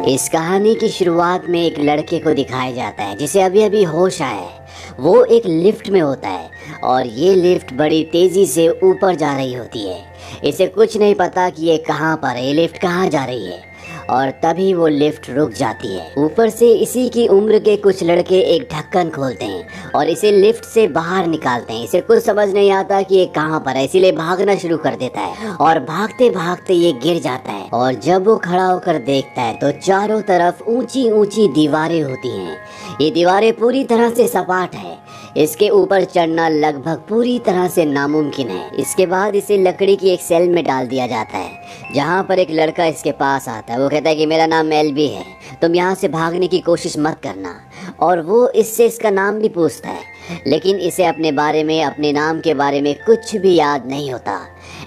इस कहानी की शुरुआत में एक लड़के को दिखाया जाता है जिसे अभी अभी होश आया है। वो एक लिफ्ट में होता है और ये लिफ्ट बड़ी तेज़ी से ऊपर जा रही होती है। इसे कुछ नहीं पता कि ये कहाँ पर है, ये लिफ्ट कहाँ जा रही है। और तभी वो लिफ्ट रुक जाती है। ऊपर से इसी की उम्र के कुछ लड़के एक ढक्कन खोलते हैं और इसे लिफ्ट से बाहर निकालते हैं। इसे कुछ समझ नहीं आता कि ये कहाँ पर है, इसीलिए भागना शुरू कर देता है और भागते भागते ये गिर जाता है। और जब वो खड़ा होकर देखता है तो चारों तरफ ऊंची ऊंची दीवारें होती हैं। ये दीवारें पूरी तरह से सपाट है। इसके ऊपर चढ़ना लगभग पूरी तरह से नामुमकिन है। इसके बाद इसे लकड़ी की एक सेल में डाल दिया जाता है जहाँ पर एक लड़का इसके पास आता है। वो कहता है कि मेरा नाम एलबी है, तुम यहाँ से भागने की कोशिश मत करना। और वो इससे इसका नाम भी पूछता है, लेकिन इसे अपने बारे में, अपने नाम के बारे में कुछ भी याद नहीं होता।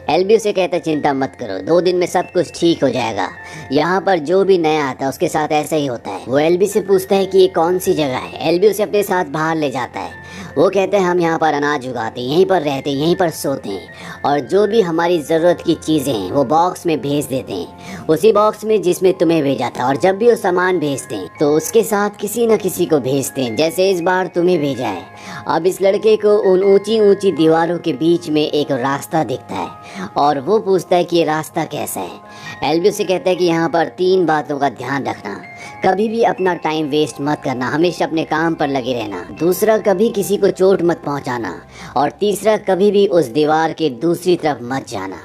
एलबी उसे कहता है चिंता मत करो, 2 दिन में सब कुछ ठीक हो जाएगा। यहाँ पर जो भी नया आता है उसके साथ ऐसा ही होता है। वो एलबी से पूछता है कि ये कौन सी जगह है। एलबी उसे अपने साथ बाहर ले जाता है। वो कहते हैं हम यहाँ पर अनाज उगाते हैं, यहीं पर रहते हैं, यहीं पर सोते हैं और जो भी हमारी ज़रूरत की चीज़ें हैं वो बॉक्स में भेज देते हैं, उसी बॉक्स में जिसमें तुम्हें भेजा था। और जब भी वो सामान भेजते हैं तो उसके साथ किसी न किसी को भेजते हैं, जैसे इस बार तुम्हें भेजा है। अब इस लड़के को उन ऊंची ऊंची दीवारों के बीच में एक रास्ता दिखता है और वो पूछता है कि ये रास्ता कैसा है। एलबी उसे कहता है कि यहाँ पर 3 बातों का ध्यान रखना। कभी भी अपना टाइम वेस्ट मत करना, हमेशा अपने काम पर लगे रहना। दूसरा, कभी किसी को चोट मत पहुंचाना। और तीसरा, कभी भी उस दीवार के दूसरी तरफ मत जाना।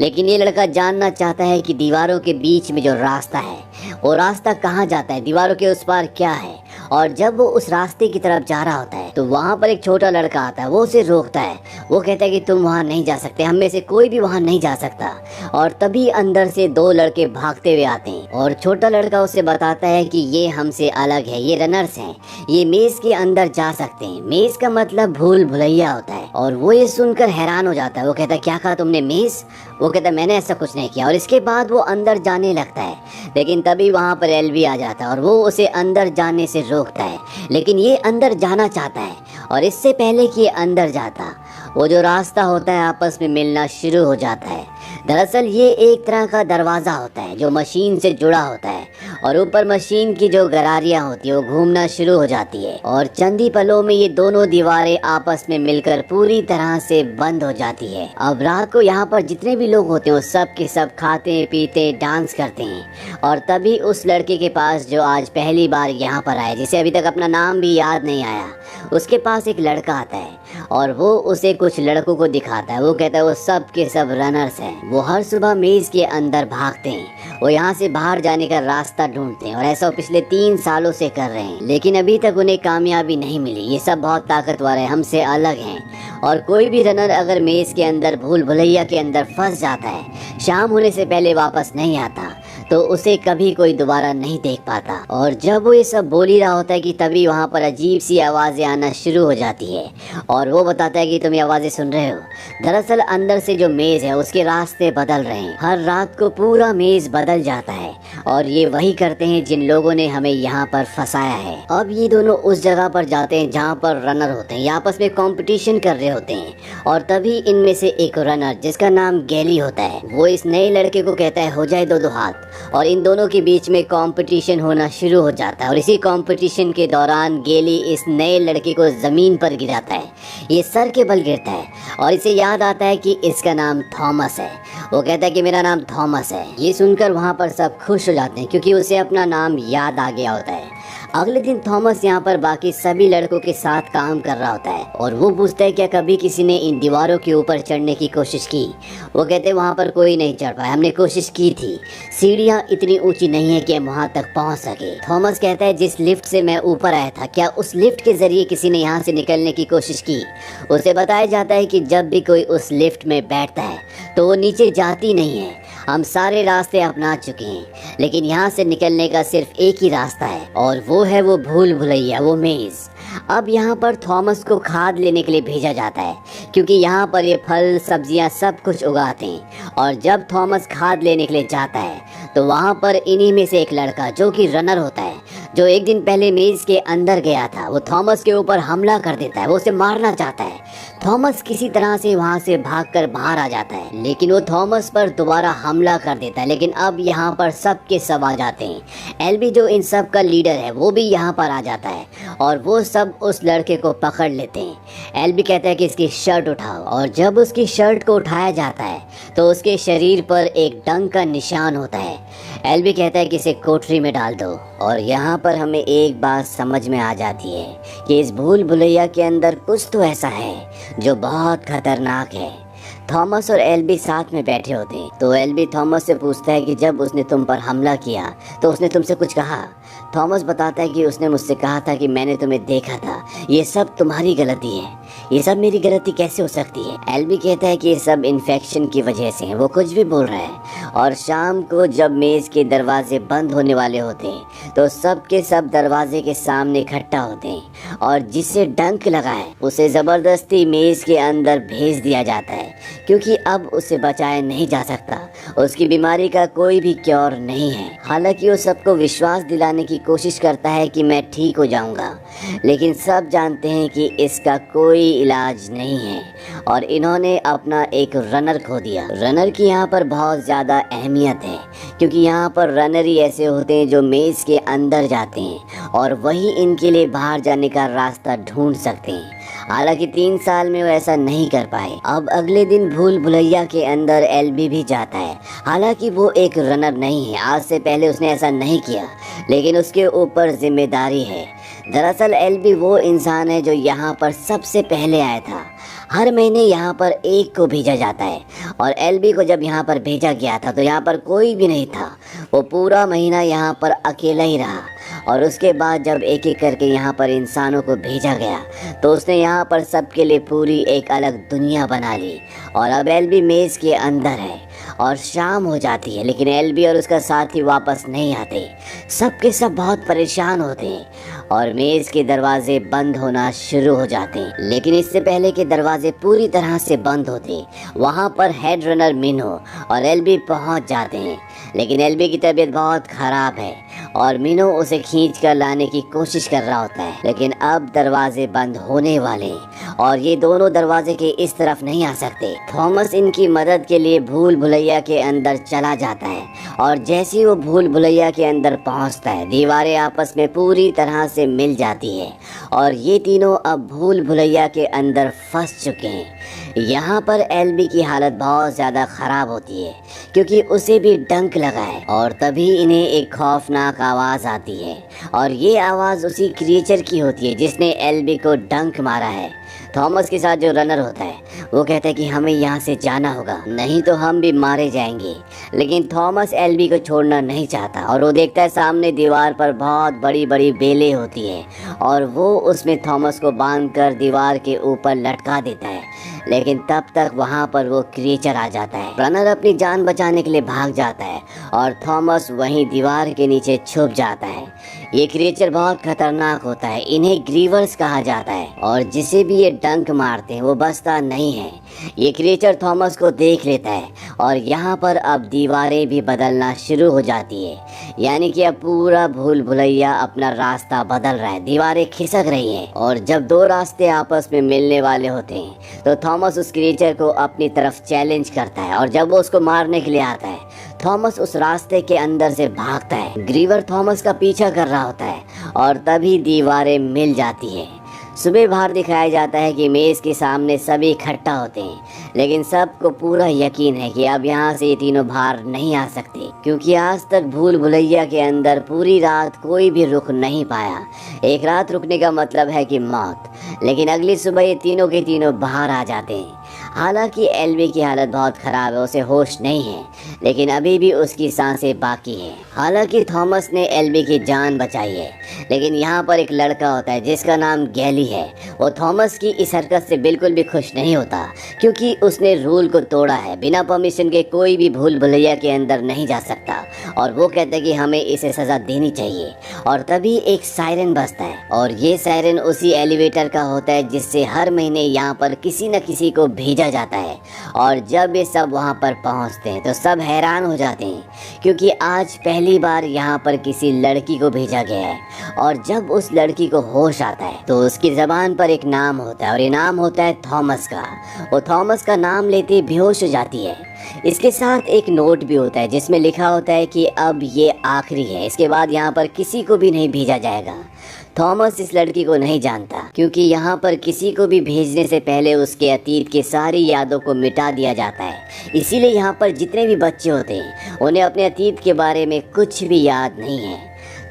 लेकिन ये लड़का जानना चाहता है कि दीवारों के बीच में जो रास्ता है वो रास्ता कहाँ जाता है, दीवारों के उस पार क्या है। और जब वो उस रास्ते की तरफ जा रहा होता है तो वहाँ पर एक छोटा लड़का आता है। वो उसे रोकता है। वो कहता है कि तुम वहाँ नहीं जा सकते, हम में से कोई भी वहाँ नहीं जा सकता। और तभी अंदर से 2 लड़के भागते हुए आते हैं और छोटा लड़का उसे बताता है कि ये हमसे अलग है, ये रनर्स हैं, ये मेज के अंदर जा सकते हैं। मेज का मतलब भूल भुलैया होता है। और वो ये सुनकर हैरान हो जाता है। वो कहता है क्या कहा तुमने, मेज? वो कहता है मैंने ऐसा कुछ नहीं किया। और इसके बाद वो अंदर जाने लगता है, लेकिन तभी वहाँ पर एलबी आ जाता है और वो उसे अंदर जाने से रोकता है। लेकिन ये अंदर जाना चाहता है और इससे पहले कि ये अंदर जाता, वो जो रास्ता होता है आपस में मिलना शुरू हो जाता है। दरअसल ये एक तरह का दरवाज़ा होता है जो मशीन से जुड़ा होता है और ऊपर मशीन की जो गरारियाँ होती है वो घूमना शुरू हो जाती है और चंद ही पलों में ये दोनों दीवारें आपस में मिलकर पूरी तरह से बंद हो जाती है। अब रात को यहाँ पर जितने भी लोग होते हैं वो सब के सब खाते पीते डांस करते हैं। और तभी उस लड़के के पास जो आज पहली बार यहाँ पर आया, जिसे अभी तक अपना नाम भी याद नहीं आया, उसके पास एक लड़का आता है और वो उसे कुछ लड़कों को दिखाता है। वो कहता है वो सब के सब रनर्स हैं। वो हर सुबह मेज के अंदर भागते हैं, वो यहाँ से बाहर जाने का रास्ता ढूंढते हैं और ऐसा वो पिछले 3 सालों से कर रहे हैं, लेकिन अभी तक उन्हें कामयाबी नहीं मिली। ये सब बहुत ताकतवर है, हमसे अलग हैं। और कोई भी रनर अगर मेज के अंदर भूल भुलैया के अंदर फंस जाता है, शाम होने से पहले वापस नहीं आता, तो उसे कभी कोई दोबारा नहीं देख पाता। और जब वो ये सब बोल ही रहा होता है कि तभी वहाँ पर अजीब सी आवाज़ें आना शुरू हो जाती है और वो बताता है कि तुम ये आवाज़ें सुन रहे हो। दरअसल अंदर से जो मेज़ है उसके रास्ते बदल रहे हैं। हर रात को पूरा मेज़ बदल जाता है और ये वही करते हैं जिन लोगों ने हमें यहाँ पर फंसाया है। अब ये दोनों उस जगह पर जाते हैं जहाँ पर रनर होते हैं, ये आपस में कंपटीशन कर रहे होते हैं। और तभी इनमें से एक रनर जिसका नाम गैली होता है, वो इस नए लड़के को कहता है हो जाए 2-2 हाथ। और इन दोनों के बीच में कंपटीशन होना शुरू हो जाता है और इसी कंपटीशन के दौरान गेली इस नए लड़के को ज़मीन पर गिराता है। ये सर के बल गिरता है और इसे याद आता है कि इसका नाम थॉमस है। वो कहता है कि मेरा नाम थॉमस है। ये सुनकर वहाँ पर सब खुश हो जाते हैं क्योंकि उसे अपना नाम याद आ गया होता है। अगले दिन थॉमस यहाँ पर बाकी सभी लड़कों के साथ काम कर रहा होता है और वो पूछता है क्या कभी किसी ने इन दीवारों के ऊपर चढ़ने की कोशिश की। वो कहते हैं वहाँ पर कोई नहीं चढ़ पाया, हमने कोशिश की थी, सीढ़ियाँ इतनी ऊंची नहीं है कि हम वहाँ तक पहुँच सके। थॉमस कहता है जिस लिफ्ट से मैं ऊपर आया था, क्या उस लिफ्ट के जरिए किसी ने यहाँ से निकलने की कोशिश की। उसे बताया जाता है कि जब भी कोई उस लिफ्ट में बैठता है तो वो नीचे जाती नहीं है। हम सारे रास्ते अपना चुके हैं, लेकिन यहाँ से निकलने का सिर्फ एक ही रास्ता है और वो है वो भूल भुलैया, वो मेज़। अब यहाँ पर थॉमस को खाद लेने के लिए भेजा जाता है क्योंकि यहाँ पर ये फल सब्जियाँ सब कुछ उगाते हैं। और जब थॉमस खाद लेने के लिए जाता है तो वहाँ पर इन्हीं में से एक लड़का जो कि रनर होता है, जो एक दिन पहले मेज के अंदर गया था, वो थॉमस के ऊपर हमला कर देता है। वो उसे मारना चाहता है। थॉमस किसी तरह से वहाँ से भागकर बाहर आ जाता है, लेकिन वो थॉमस पर दोबारा हमला कर देता है। लेकिन अब यहाँ पर सब के सब आ जाते हैं। एल्बी जो इन सब का लीडर है वो भी यहाँ पर आ जाता है और वो सब उस लड़के को पकड़ लेते हैं। एल्बी कहता है कि इसकी शर्ट उठाओ, और जब उसकी शर्ट को उठाया जाता है तो उसके शरीर पर एक डंक का निशान होता है। एल्बी कहता है कि इसे कोठरी में डाल दो। और यहाँ पर हमें एक बात समझ में आ जाती है कि इस भूल भुलैया के अंदर कुछ तो ऐसा है जो बहुत खतरनाक है। थॉमस और एल्बी साथ में बैठे होते हैं, तो एल्बी थॉमस से पूछता है कि जब उसने तुम पर हमला किया तो उसने तुमसे कुछ कहा। थॉमस बताता है कि उसने मुझसे कहा था कि मैंने तुम्हें देखा था, ये सब तुम्हारी गलती है। ये सब मेरी गलती कैसे हो सकती है? एल्बी कहता है कि ये सब इन्फेक्शन की वजह से है। वो कुछ भी बोल रहा है। और शाम को जब मेज के दरवाजे बंद होने वाले होते हैं तो सब के सब दरवाजे के सामने इकट्ठा होते हैं, और जिसे डंक लगा है उसे ज़बरदस्ती मेज के अंदर भेज दिया जाता है, क्योंकि अब उसे बचाया नहीं जा सकता। उसकी बीमारी का कोई भी क्योर नहीं है। हालांकि वो सबको विश्वास दिलाने की कोशिश करता है कि मैं ठीक हो जाऊंगा, लेकिन सब जानते हैं कि इसका कोई इलाज नहीं है। और इन्होंने अपना एक रनर खो दिया। रनर की यहाँ पर बहुत ज़्यादा अहमियत है, क्योंकि यहाँ पर रनर ही ऐसे होते हैं जो मेज़ के अंदर जाते हैं और वही इनके लिए बाहर जाने का रास्ता ढूंढ सकते हैं। हालांकि 3 साल में वो ऐसा नहीं कर पाए। अब अगले दिन भूल भुलैया के अंदर एल्बी भी जाता है। हालांकि वो एक रनर नहीं है, आज से पहले उसने ऐसा नहीं किया, लेकिन उसके ऊपर जिम्मेदारी है। दरअसल एल्बी वो इंसान है जो यहाँ पर सबसे पहले आया था। हर महीने यहाँ पर एक को भेजा जाता है, और एल्बी को जब यहाँ पर भेजा गया था तो यहाँ पर कोई भी नहीं था। वो पूरा महीना यहाँ पर अकेला ही रहा, और उसके बाद जब एक एक करके यहाँ पर इंसानों को भेजा गया तो उसने यहाँ पर सबके लिए पूरी एक अलग दुनिया बना ली। और अब एल्बी मेज़ के अंदर है और शाम हो जाती है, लेकिन एल्बी और उसका साथी वापस नहीं आते। सबके सब बहुत परेशान होते हैं और मेज़ के दरवाजे बंद होना शुरू हो जाते हैं। लेकिन इससे पहले कि दरवाजे पूरी तरह से बंद होते, वहाँ पर हेड रनर मिनो और एल्बी पहुँच जाते हैं। लेकिन एल्बी की तबीयत बहुत ख़राब है और मिनो उसे खींच कर लाने की कोशिश कर रहा होता है। लेकिन अब दरवाजे बंद होने वाले और ये दोनों दरवाजे के इस तरफ नहीं आ सकते। थॉमस इनकी मदद के लिए भूल भुलैया के अंदर चला जाता है, और जैसे ही वो भूल भुलैया के अंदर पहुंचता है, दीवारें आपस में पूरी तरह से मिल जाती है और ये तीनों अब भूल भुलैया के अंदर फंस चुके हैं। यहाँ पर एल्बी की हालत बहुत ज़्यादा ख़राब होती है, क्योंकि उसे भी डंक लगा है। और तभी इन्हें एक खौफनाक आवाज़ आती है, और ये आवाज़ उसी क्रिएचर की होती है जिसने एल्बी को डंक मारा है। थॉमस के साथ जो रनर होता है वो कहता है कि हमें यहाँ से जाना होगा, नहीं तो हम भी मारे जाएंगे। लेकिन थॉमस एल्बी को छोड़ना नहीं चाहता, और वो देखता है सामने दीवार पर बहुत बड़ी बड़ी बेलें होती है, और वो उसमें थॉमस को बांधकर दीवार के ऊपर लटका देता है। लेकिन तब तक वहाँ पर वो क्रिएचर आ जाता है। रनर अपनी जान बचाने के लिए भाग जाता है और थॉमस वहीं दीवार के नीचे छुप जाता है। ये क्रिएचर बहुत खतरनाक होता है, इन्हें ग्रीवर्स कहा जाता है, और जिसे भी ये डंक मारते हैं वो बचता नहीं है। ये क्रिएचर थॉमस को देख लेता है, और यहाँ पर अब दीवारें भी बदलना शुरू हो जाती है। यानी कि अब पूरा भूल भुलैया अपना रास्ता बदल रहा है, दीवारें खिसक रही हैं, और जब दो रास्ते आपस में मिलने वाले होते हैं तो थॉमस उस क्रिएचर को अपनी तरफ चैलेंज करता है, और जब वो उसको मारने के लिए आता है थॉमस उस रास्ते के अंदर से भागता है। ग्रीवर थॉमस का पीछा कर रहा होता है, और तभी दीवारें मिल जाती है। सुबह बाहर दिखाया जाता है कि मेज़ के सामने सभी इकट्ठा होते हैं, लेकिन सबको पूरा यकीन है कि अब यहाँ से ये तीनों बाहर नहीं आ सकते, क्योंकि आज तक भूल भुलैया के अंदर पूरी रात कोई भी रुक नहीं पाया। एक रात रुकने का मतलब है कि मौत। लेकिन अगली सुबह ये तीनों के तीनों बाहर आ जाते हैं। हालांकि एल्बी की हालत बहुत ख़राब है, उसे होश नहीं है, लेकिन अभी भी उसकी सांसें बाकी हैं। हालांकि थॉमस ने एल्बी की जान बचाई है, लेकिन यहाँ पर एक लड़का होता है जिसका नाम गैली है। वो थॉमस की इस हरकत से बिल्कुल भी खुश नहीं होता, क्योंकि उसने रूल को तोड़ा है। बिना परमिशन के कोई भी भूल भुलैया के अंदर नहीं जा सकता, और वो कहता है कि हमें इसे सज़ा देनी चाहिए। और तभी एक सायरन बजता है, और ये सायरन उसी एलिवेटर का होता है जिससे हर महीने यहाँ पर किसी न किसी को भेजा भेजा जाता है। और जब ये सब वहाँ पर पहुँचते हैं तो सब हैरान हो जाते हैं क्योंकि आज पहली बार यहाँ पर किसी लड़की को भेजा गया है। और जब उस लड़की को होश आता है तो उसकी ज़बान पर एक नाम होता है और ये नाम होता है थॉमस का। वो थॉमस का नाम लेते ही बेहोश हो जाती है। इसके साथ एक नोट भी होता है जिसमें लिखा होता है कि अब ये आखिरी है, इसके बाद यहाँ पर किसी को भी नहीं भेजा जाएगा। थॉमस इस लड़की को नहीं जानता क्योंकि यहाँ पर किसी को भी भेजने से पहले उसके अतीत की सारी यादों को मिटा दिया जाता है। इसीलिए यहाँ पर जितने भी बच्चे होते हैं उन्हें अपने अतीत के बारे में कुछ भी याद नहीं है।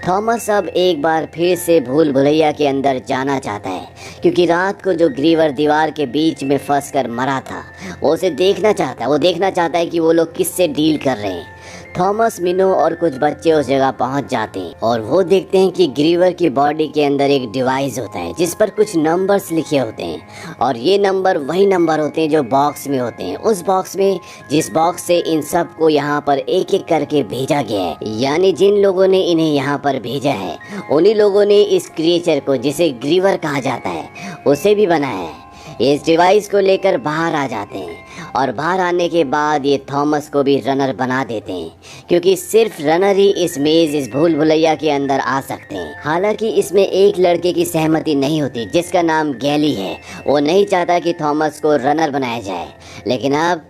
थॉमस अब एक बार फिर से भूल भुलैया के अंदर जाना चाहता है क्योंकि रात को जो ग्रीवर दीवार के बीच में फंस कर मरा था वो उसे देखना चाहता है। वो देखना चाहता है कि वो लोग किससे डील कर रहे हैं। थॉमस, मिनो और कुछ बच्चे उस जगह पहुंच जाते हैं और वो देखते हैं कि ग्रीवर की बॉडी के अंदर एक डिवाइस होता है जिस पर कुछ नंबर्स लिखे होते हैं और ये नंबर वही नंबर होते हैं जो बॉक्स में होते हैं। उस बॉक्स में, जिस बॉक्स से इन सब को यहाँ पर एक एक करके भेजा गया है, यानी जिन लोगों ने इन्हें यहाँ पर भेजा है उन्हीं लोगों ने इस क्रिएचर को, जिसे ग्रीवर कहा जाता है, उसे भी बनाया है। इस डिवाइस को लेकर बाहर आ जाते हैं और बाहर आने के बाद ये थॉमस को भी रनर बना देते हैं क्योंकि सिर्फ रनर ही इस मेज, इस भूल भुलैया के अंदर आ सकते हैं। हालांकि इसमें एक लड़के की सहमति नहीं होती जिसका नाम गैली है। वो नहीं चाहता कि थॉमस को रनर बनाया जाए, लेकिन अब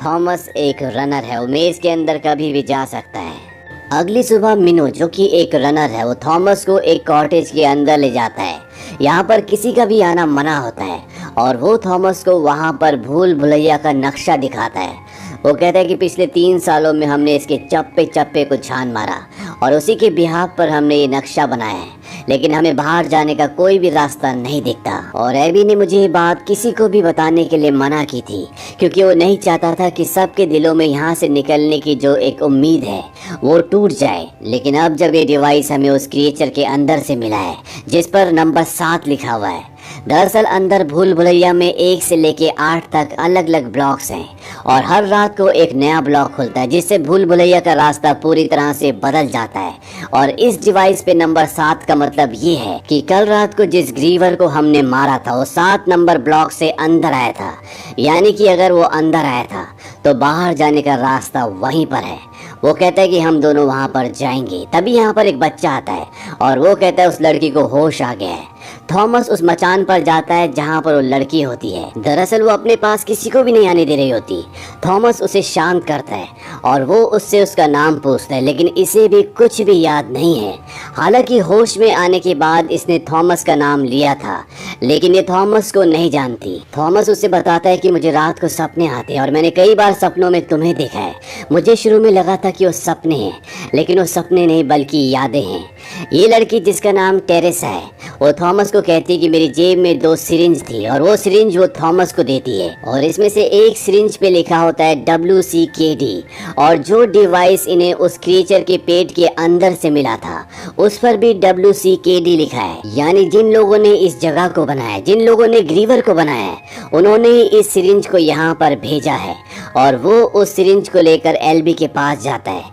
थॉमस एक रनर है, वो मेज के अंदर कभी भी जा सकता है। अगली सुबह मिनो, जो कि एक रनर है, वो थॉमस को एक कॉटेज के अंदर ले जाता है। यहाँ पर किसी का भी आना मना होता है और वो थॉमस को वहाँ पर भूल भुलैया का नक्शा दिखाता है। वो कहता है कि पिछले 3 सालों में हमने इसके चप्पे चप्पे को छान मारा और उसी के बिहाफ पर हमने ये नक्शा बनाया है, लेकिन हमें बाहर जाने का कोई भी रास्ता नहीं दिखता। और एबी ने मुझे ये बात किसी को भी बताने के लिए मना की थी क्योंकि वो नहीं चाहता था कि सबके दिलों में यहाँ से निकलने की जो एक उम्मीद है वो टूट जाए। लेकिन अब जब ये डिवाइस हमें उस क्रिएचर के अंदर से मिला है जिस पर नंबर 7 लिखा हुआ है, दरअसल अंदर भूल भुलैया में 1 से लेके 8 तक अलग अलग ब्लॉक्स हैं और हर रात को एक नया ब्लॉक खुलता है जिससे भूल भुलैया का रास्ता पूरी तरह से बदल जाता है। और इस डिवाइस पे नंबर 7 का मतलब ये है कि कल रात को जिस ग्रीवर को हमने मारा था वो 7 नंबर ब्लॉक से अंदर आया था, यानी कि अगर वो अंदर आया था तो बाहर जाने का रास्ता वहीं पर है। वो कहता है कि हम दोनों वहाँ पर जाएंगे। तभी यहाँ पर एक बच्चा आता है और वो कहता है उस लड़की को होश आ गया है। थॉमस उस मचान पर जाता है जहाँ पर वो लड़की होती है। दरअसल वो अपने पास किसी को भी नहीं आने दे रही होती। थॉमस उसे शांत करता है और वो उससे उसका नाम पूछता है, लेकिन इसे भी कुछ भी याद नहीं है। हालांकि होश में आने के बाद इसने थॉमस का नाम लिया था, लेकिन ये थॉमस को नहीं जानती। थॉमस उसे बताता है कि मुझे रात को सपने आते हैं और मैंने कई बार सपनों में तुम्हें देखा है। मुझे शुरू में लगा था कि वो सपने हैं, लेकिन वो सपने नहीं बल्कि यादें हैं। ये लड़की, जिसका नाम टेरेसा है, वो थॉमस को कहती है कि मेरी जेब में 2 सिरिंज थी और वो सिरिंज वो थॉमस को देती है और इसमें से एक सिरिंज पे लिखा होता है WCKD और जो डिवाइस इन्हें उस क्रिएचर के पेट के अंदर से मिला था उस पर भी WCKD लिखा है। यानी जिन लोगों ने इस जगह को बनाया, जिन लोगों ने ग्रीवर को बनाया है, उन्होंने इस सिरिंज को यहाँ पर भेजा है और वो उस सिरिंज को लेकर एल्बी के पास जाता है।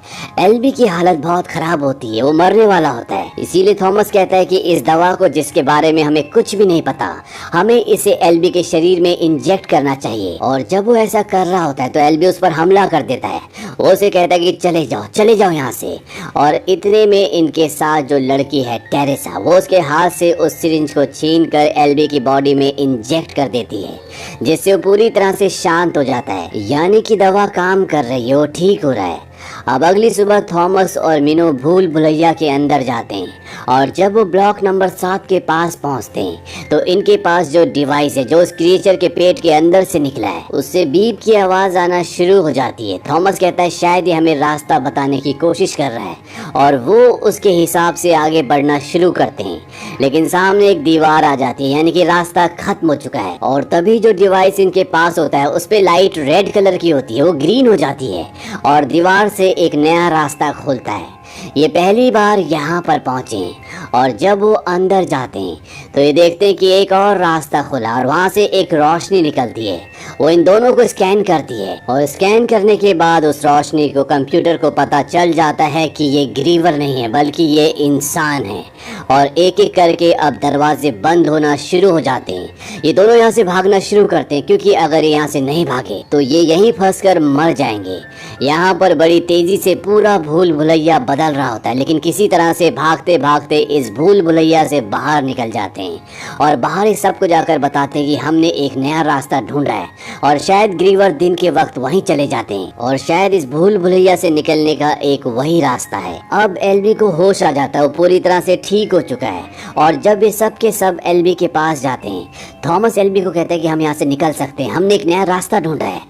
एल्बी की हालत बहुत खराब होती है, वो मरने वाला होता है। इसीलिए थॉमस कहता है कि इस दवा को, जिसके बारे में हमें कुछ भी नहीं पता, हमें इसे एल्बी के शरीर में इंजेक्ट करना चाहिए। और जब वो ऐसा कर रहा होता है तो एल्बी उस पर हमला कर देता है। वो उसे कहता है कि चले जाओ यहाँ से। और इतने में इनके साथ जो लड़की है टेरेसा, वो उसके हाथ से उस सिरिंज को छीन कर एल्बी की बॉडी में इंजेक्ट कर देती है, जिससे वो पूरी तरह से शांत हो जाता है। यानी कि दवा काम कर रही है, वो ठीक हो रहा है। अब अगली सुबह थॉमस और मिनो भूल भुलैया के अंदर जाते हैं और जब वो ब्लॉक नंबर 7 के पास पहुंचते हैं तो इनके पास जो डिवाइस है, जो उस क्रिएचर के पेट के अंदर से निकला है, उससे बीप की आवाज आना शुरू हो जाती है। थॉमस कहता है शायद ये हमें रास्ता बताने की कोशिश कर रहा है और वो उसके हिसाब से आगे बढ़ना शुरू करते हैं, लेकिन सामने एक दीवार आ जाती है, यानी कि रास्ता खत्म हो चुका है। और तभी जो डिवाइस इनके पास होता है उस पे लाइट रेड कलर की होती है, वो ग्रीन हो जाती है और दीवार से एक नया रास्ता खुलता है। ये पहली बार यहाँ पर पहुँचे हैं और जब वो अंदर जाते हैं तो ये देखते हैं कि एक और रास्ता खुला और वहाँ से एक रोशनी निकलती है। वो इन दोनों को स्कैन करती है और स्कैन करने के बाद उस रोशनी को कंप्यूटर को पता चल जाता है कि ये ग्रीवर नहीं है बल्कि ये इंसान है। और एक एक करके अब दरवाजे बंद होना शुरू हो जाते हैं। ये दोनों यहाँ से भागना शुरू करते हैं क्योंकि अगर यहाँ से नहीं भागे तो ये यहीं फंस कर मर जाएंगे। यहाँ पर बड़ी तेजी से पूरा भूल भुलैया बदल रहा होता है, लेकिन किसी तरह से भागते भागते इस भूल भुलैया से बाहर निकल जाते हैं और बाहर इस सबको जाकर बताते हैं कि हमने एक नया रास्ता ढूंढा है और शायद ग्रीवर दिन के वक्त वहीं चले जाते हैं और शायद इस भूल भुलैया से निकलने का एक वही रास्ता है। अब एल्बी को होश आ जाता है, वो पूरी तरह से ठीक हो चुका है। और जब ये सब के सब एल्बी के पास जाते हैं, थॉमस एल्बी को कहता है कि हम यहाँ से निकल सकते हैं, हमने एक नया रास्ता ढूंढा है।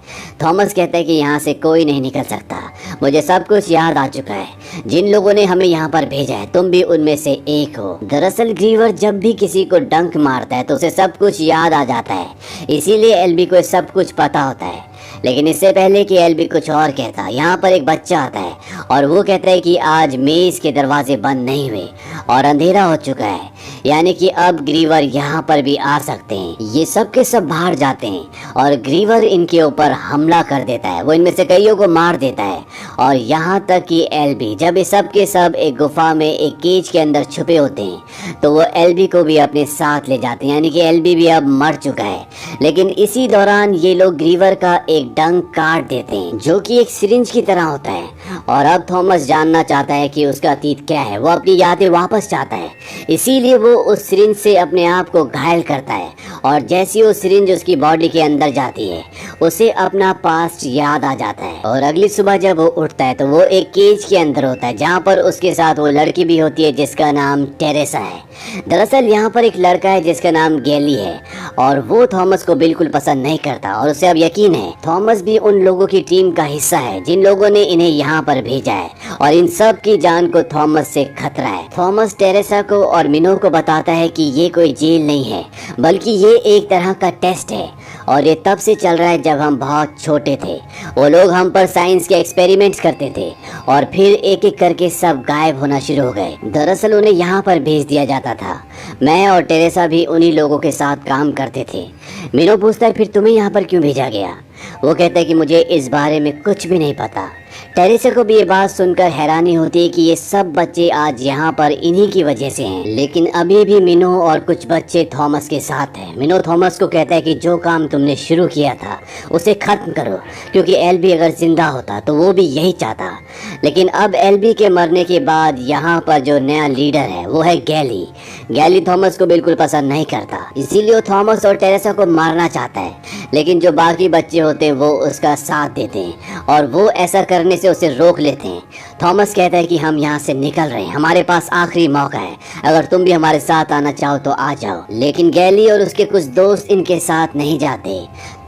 थॉमस कहता है कि यहाँ से कोई नहीं निकल सकता, मुझे सब कुछ याद आ चुका है, जिन लोगों ने हमें यहाँ पर भेजा है तुम भी उनमें से एक हो। दरअसल ग्रीवर जब भी किसी को डंक मारता है तो उसे सब कुछ याद आ जाता है, इसीलिए एल्बी को सब कुछ पता होता है। लेकिन इससे पहले कि एल्बी कुछ और कहता, यहाँ पर एक बच्चा आता है और वो कहता है कि आज मेज के दरवाजे बंद नहीं हुए और अंधेरा हो चुका है, यानी कि अब ग्रीवर यहाँ पर भी आ सकते हैं। ये सब के सब बाहर जाते हैं और ग्रीवर इनके ऊपर हमला कर देता है, वो इनमें से कईयों को मार देता है। और यहाँ तक कि एल्बी, जब ये सब के सब एक गुफा में एक केज के अंदर छुपे होते हैं तो वो एल्बी को भी अपने साथ ले जाते हैं, यानी कि एल्बी भी अब मर चुका है। लेकिन इसी दौरान ये लोग ग्रीवर का एक डंक काट देते हैं जो कि एक सिरिंज की तरह होता है। और अब थॉमस जानना चाहता है कि उसका अतीत क्या है, वो अपनी यादें वापस चाहता है, इसीलिए वो उस सिरिंज से अपने आप को घायल करता है। और जैसी वो सिरिंज उसकी बॉडी के अंदर जाती है उसे अपना पास्ट याद आ जाता है। और अगली सुबह जब वो उठता है तो वो एक केज के अंदर होता है जहाँ पर उसके साथ वो लड़की भी होती है जिसका नाम टेरेसा है। दरअसल यहाँ पर एक लड़का है जिसका नाम गैली है और वो थॉमस को बिल्कुल पसंद नहीं करता और उसे अब यकीन है थॉमस भी उन लोगों की टीम का हिस्सा है जिन लोगों ने इन्हें यहाँ पर भेजा है और इन सब की जान को थॉमस से खतरा है। थॉमस टेरेसा को और मिनो को बताता है कि ये कोई जेल नहीं है बल्कि ये एक तरह का टेस्ट है और ये तब से चल रहा है जब हम बहुत छोटे थे। वो लोग हम पर साइंस के एक्सपेरिमेंट्स करते थे और फिर एक एक करके सब गायब होना शुरू हो गए। दरअसल उन्हें यहाँ पर भेज दिया जाता था। मैं और टेरेसा भी उन्हीं लोगों के साथ काम करते थे। मिनो पूछता है फिर तुम्हें यहाँ पर क्यों भेजा गया? वो कहता है कि मुझे इस बारे में कुछ भी नहीं पता। टेरेसा को भी ये बात सुनकर हैरानी होती है कि ये सब बच्चे आज यहाँ पर इन्हीं की वजह से हैं। लेकिन अभी भी मिनो और कुछ बच्चे थॉमस के साथ हैं। मिनो थॉमस को कहता है कि जो काम तुमने शुरू किया था उसे खत्म करो, क्योंकि एल्बी अगर जिंदा होता तो वो भी यही चाहता। लेकिन अब एल्बी के मरने के बाद यहाँ पर जो नया लीडर है वो है गैली। गैली थॉमस को बिल्कुल पसंद नहीं करता, इसीलिए वो थॉमस और टेरेसा को मारना चाहता है। लेकिन जो बाकी बच्चे होते हैं वो उसका साथ देते हैं और वो ऐसा करने से उसे रोक लेते हैं। थॉमस कहता है कि हम यहाँ से निकल रहे हैं, हमारे पास आखिरी मौका है, अगर तुम भी हमारे साथ आना चाहो तो आ जाओ। लेकिन गैली और उसके कुछ दोस्त इनके साथ नहीं जाते।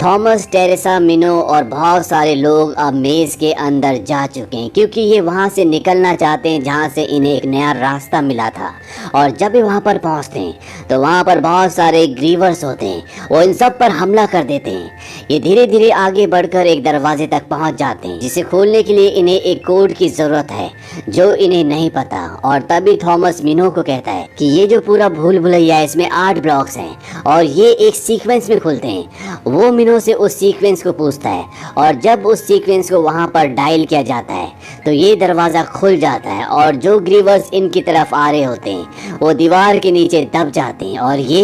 थॉमस, टेरेसा, मिनो और बहुत सारे लोग अब मेज के अंदर जा चुके हैं क्योंकि ये वहाँ से निकलना चाहते हैं जहाँ से इन्हें एक नया रास्ता मिला था। और जब ये वहाँ पर पहुँचते हैं तो वहाँ पर बहुत सारे ग्रीवर्स होते हैं, वो इन सब पर हमला कर देते हैं। ये धीरे धीरे आगे बढ़कर एक दरवाजे तक पहुँच जाते हैं जिसे खोलने के लिए इन्हें एक कोड की ज़रूरत है जो इन्हें नहीं पता। और तभी थॉमस मिनो को कहता है कि ये जो पूरा भूल भुलैया है इसमें 8 ब्लॉक्स हैं और ये एक सीक्वेंस में खुलते हैं। वो मिनो से उस सीक्वेंस को पूछता है और जब उस सीक्वेंस को वहाँ पर डायल किया जाता है तो ये दरवाज़ा खुल जाता है और जो ग्रीवर्स इनकी तरफ आ रहे होते हैं वो दीवार के नीचे दब जाते हैं और ये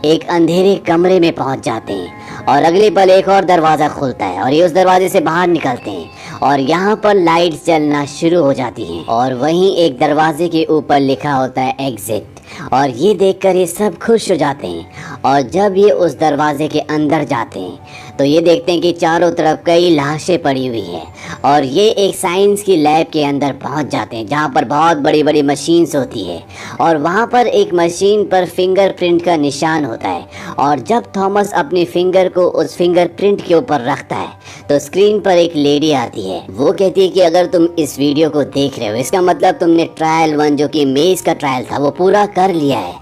एक अंधेरे कमरे में पहुँच जाते हैं। और अगले पल एक और दरवाज़ा खुलता है और ये उस दरवाजे से बाहर निकलते हैं और यहाँ पर लाइट जलना शुरू हो जाती हैं और वहीं एक दरवाजे के ऊपर लिखा होता है एग्जिट। और ये देखकर ये सब खुश हो जाते हैं और जब ये उस दरवाजे के अंदर जाते हैं तो ये देखते हैं कि चारों तरफ कई लाशें पड़ी हुई हैं और ये एक साइंस की लैब के अंदर पहुंच जाते हैं जहां पर बहुत बड़ी बड़ी मशीन्स होती है और वहां पर एक मशीन पर फिंगरप्रिंट का निशान होता है। और जब थॉमस अपनी फिंगर को उस फिंगरप्रिंट के ऊपर रखता है तो स्क्रीन पर एक लेडी आती है। वो कहती है कि अगर तुम इस वीडियो को देख रहे हो इसका मतलब तुमने ट्रायल 1 जो कि मेज का ट्रायल था वो पूरा कर लिया है।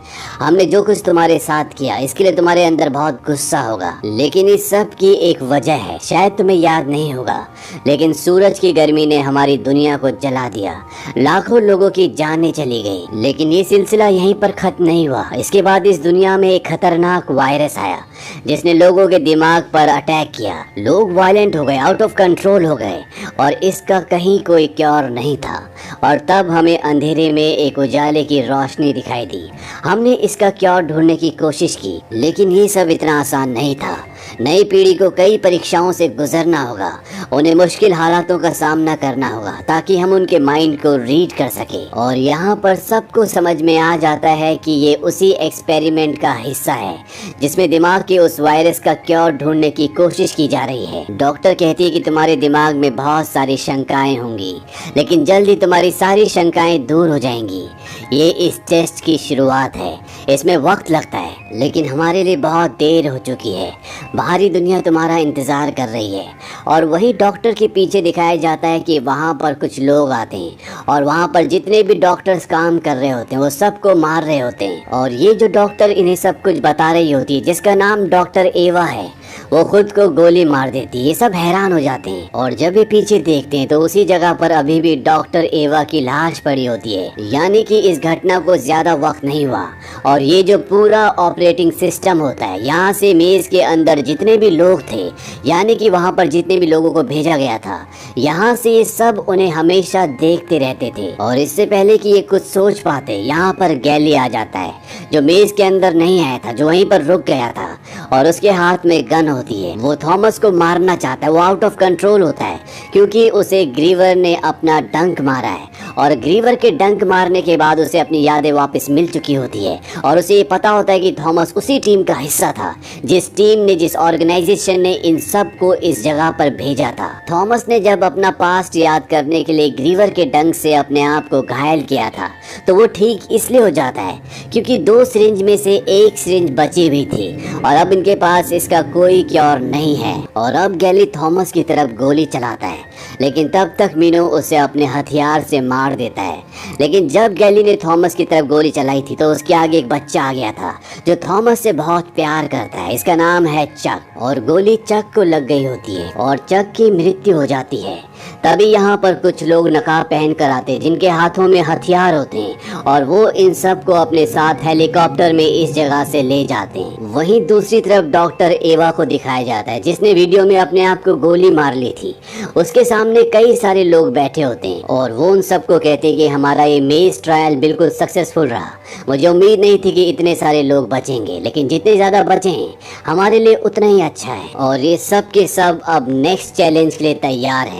हमने जो कुछ तुम्हारे साथ किया इसके लिए तुम्हारे अंदर बहुत गुस्सा होगा, लेकिन इस सब की एक वजह है, शायद तुम्हें याद नहीं होगा, लेकिन सूरज की गर्मी ने हमारी दुनिया को जला दिया, लाखों लोगों की जानें चली गई। लेकिन ये सिलसिला यहीं पर खत्म नहीं हुआ। इसके बाद इस दुनिया में एक खतरनाक वायरस आया जिसने लोगों के दिमाग पर अटैक किया। लोग वायलेंट हो गए, आउट ऑफ कंट्रोल हो गए और इसका कहीं कोई क्योर नहीं था। और तब हमें अंधेरे में एक उजाले की रोशनी दिखाई दी। हमने इसका क्योर ढूंढने की कोशिश की, लेकिन ये सब इतना आसान नहीं था। नई पीढ़ी को कई परीक्षाओं से गुजरना होगा, उन्हें मुश्किल हालातों का सामना करना होगा ताकि हम उनके माइंड को रीड कर सके। और यहाँ पर सबको समझ में आ जाता है कि ये उसी एक्सपेरिमेंट का हिस्सा है जिसमें दिमाग के उस वायरस का क्योर ढूंढने की कोशिश की जा रही है। डॉक्टर कहती है कि तुम्हारे दिमाग में बहुत सारी शंकाएं होंगी, लेकिन जल्दी तुम्हारी सारी शंकाएं दूर हो जाएंगी। ये इस टेस्ट की शुरुआत है, इसमें वक्त लगता है, लेकिन हमारे लिए बहुत देर हो चुकी है। बाहरी दुनिया तुम्हारा इंतज़ार कर रही है। और वही डॉक्टर के पीछे दिखाया जाता है कि वहाँ पर कुछ लोग आते हैं और वहाँ पर जितने भी डॉक्टर्स काम कर रहे होते हैं वो सबको मार रहे होते हैं। और ये जो डॉक्टर इन्हें सब कुछ बता रही होती है, जिसका नाम डॉक्टर एवा है, वो खुद को गोली मार देती है। ये सब हैरान हो जाते हैं और जब ये पीछे देखते हैं तो उसी जगह पर अभी भी डॉक्टर एवा की लाश पड़ी होती है। यानी कि इस घटना को ज्यादा वक्त नहीं हुआ और ये जो पूरा ऑपरेटिंग सिस्टम होता है, यहाँ से मेज के अंदर जितने भी लोग थे, यानी कि वहाँ पर जितने भी लोगों को भेजा गया था, यहाँ से ये सब उन्हें हमेशा देखते रहते थे। और इससे पहले कि ये कुछ सोच पाते, यहाँ पर गैली आ जाता है जो मेज के अंदर नहीं आया था, जो वहीं पर रुक गया था और उसके हाथ में गन होती है। वो थॉमस को मारना चाहता है, वो आउट ऑफ कंट्रोल होता है क्योंकि उसे ग्रीवर ने अपना डंक मारा है और ग्रीवर के डंक मारने के बाद उसे अपनी यादें वापस मिल चुकी होती है और उसे ये पता होता है कि थॉमस उसी टीम का हिस्सा था जिस टीम ने, जिस ऑर्गेनाइजेशन ने इन सब को इस जगह पर भेजा था। थॉमस ने जब अपना पास्ट याद करने के लिए ग्रीवर के डंक से अपने आप को घायल किया था तो वो ठीक इसलिए हो जाता है क्योंकि 2 सिरिंज में से 1 सिरिंज बची हुई थी और अब इनके पास इसका कोई क्योर नहीं है। और अब गैली थॉमस की तरफ गोली चलाता है, लेकिन तब तक मीनो उसे अपने हथियार से मार देता है। लेकिन जब गैली ने थॉमस की तरफ गोली चलाई थी तो उसके आगे एक बच्चा आ गया था जो थॉमस से बहुत प्यार करता है। इसका नाम है चक और गोली चक को लग गई होती है और चक की मृत्यु हो जाती है। तभी यहाँ पर कुछ लोग नकाब पहन कर आते हैं जिनके हाथों में हथियार होते हैं और वो इन सब को अपने साथ हेलीकॉप्टर में इस जगह से ले जाते हैं। वहीं दूसरी तरफ डॉक्टर एवा को दिखाया जाता है जिसने वीडियो में अपने आप को गोली मार ली थी। उसके सामने कई सारे लोग बैठे होते हैं और वो उन सबको कहते हैं कि हमारा ये मेज ट्रायल बिल्कुल सक्सेसफुल रहा। मुझे उम्मीद नहीं थी कि इतने सारे लोग बचेंगे, लेकिन जितने ज़्यादा बचे हैं हमारे लिए उतना ही अच्छा है। और ये सब के सब अब नेक्स्ट चैलेंज के लिए तैयार हैं।